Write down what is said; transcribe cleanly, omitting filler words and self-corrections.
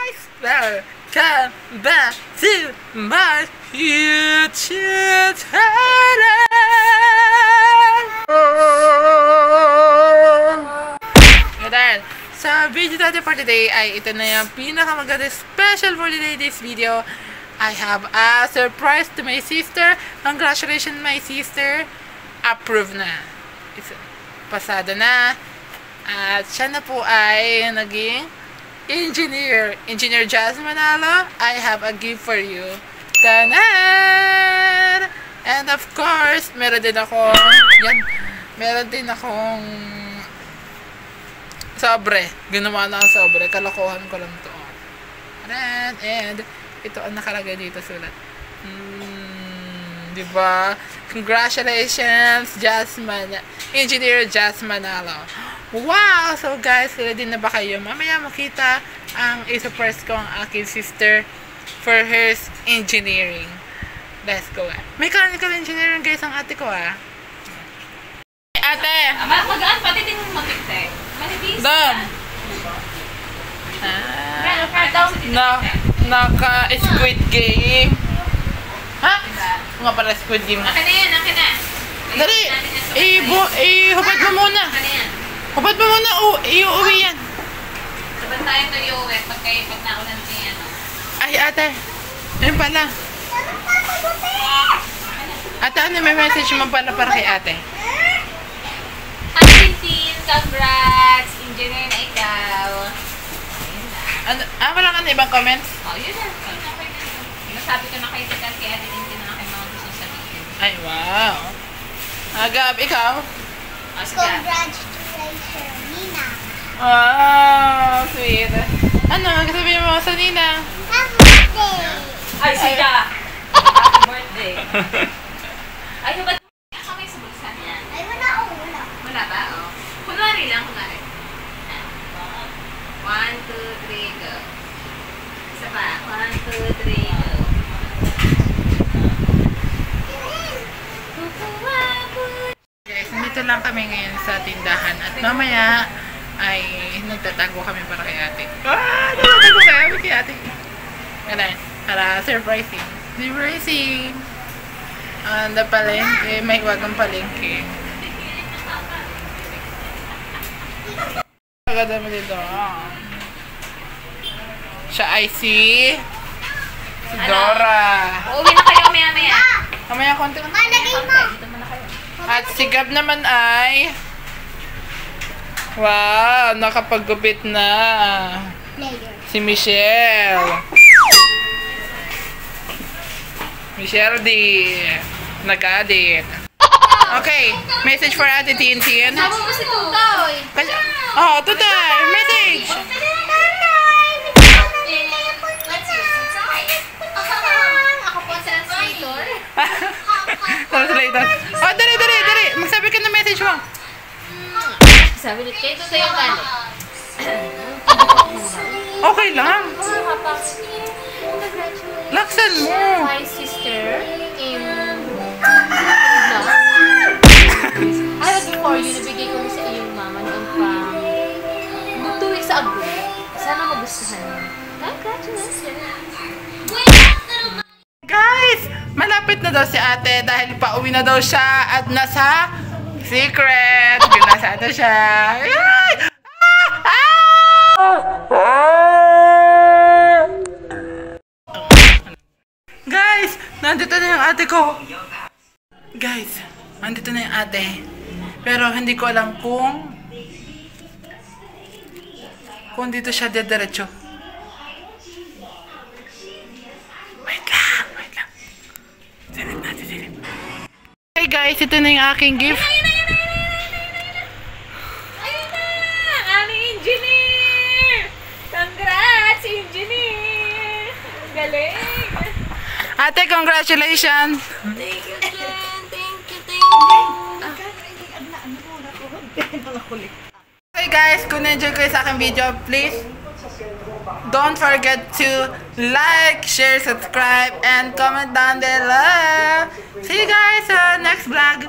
Welcome back to my YouTube channel! Ganun. Sa video natin for today ay ito na yung pinakamaganda special for today this video. I have a surprise to my sister. Congratulations my sister. Approved na. Pasado na. At siya na po ay naging engineer. Engineer Jasmine Manalo, I have a gift for you. Tanan! And of course, meron din akong sobre. Ginawa na ang sobre. Kalokohan ko lang to. And ito ang nakalagay dito sulat. Diba? Congratulations, Jasmine. Engineer Jasmine Manalo. Wow! So guys, ready na ba kayo? Mamaya makita ang isa-first ko ang aking sister for her engineering. Let's go. Mechanical engineering guys ang ate ko Ate! Magaan, pati din mo matikte. Manibis. Dam! Naka-squid game. Ha? Nga pala squid game. Akin na yan, akin na. Dali! Hubad mo muna. Akin na yan. Hubad mo muna, iuwi yan. Saban tayo to yung uwi pag naulan siya. Ay, ate. Ayun pala. Ate, ano may message mo pala para kay ate? Hi, Tintin! Congrats! Engineer na ikaw. Ano, wala ka na ibang comments? Oh, yun na. Nasabi ko na kayo kay Ate Tintin na aking mga gusto sabihin. Ay, wow. Gab, ikaw? Oh, Congratulations, Nina. Wow, sweet. Ano, sabihin mo sa Nina? Happy birthday! Ay, siya! Happy birthday! Ay, ba't ako may subuksan yan? Ay, wala. Wala ba? Oh. Kunwari lang, kunwari. 1, 2, 3, go. Isa pa. 1, 2, 3, go. Guys, nandito lang kami ngayon sa tindahan at mamaya ay nagtatago kami para kay ate. Nagtatago kami kay ate. Ganun, para surprising. Surprising! Ang palengke, may wagang palengke. Maganda mo dito. Siya ay si Dora. Uuwi na kayo maya-maya. Mamaya konti. Dito muna kayo. At si Gab naman ay wow, nakapagupit na. Si Michelle. Michelle D. Nag-adit. Okay, message for Ate Tintin. Sama mo si Tutoy. Oh, Tutoy, message. Ako po ang translator. Translator. Oh, dali. Magsabi ka ng message mo. Sabi ni kay Tutoy yung galit. Okay lang. Laksan mo. My sister in I was before you, nabigay ko sa iyong mama noon pa 2 weeks ago. Sana magustuhan mo. Congratulations! Guys, malapit na daw si ate dahil pauwi na daw siya at nasa secret. Nasaan na siya. Yay! Guys, nandito na yung ate ko. Guys, nandito na yung ate. Pero hindi ko alam kung dito siya diretso. Wait lang. Silip natin, silip. Hey guys, ito na yung aking gift. Ayun na! Aming engineer! Congrats, engineer! Ang galing! Ate, congratulations! Thank you, Jen! Thank you! Hey guys, kung na-enjoy kayo sa aking video, please don't forget to like, share, subscribe, and comment down below. See you guys sa next vlog.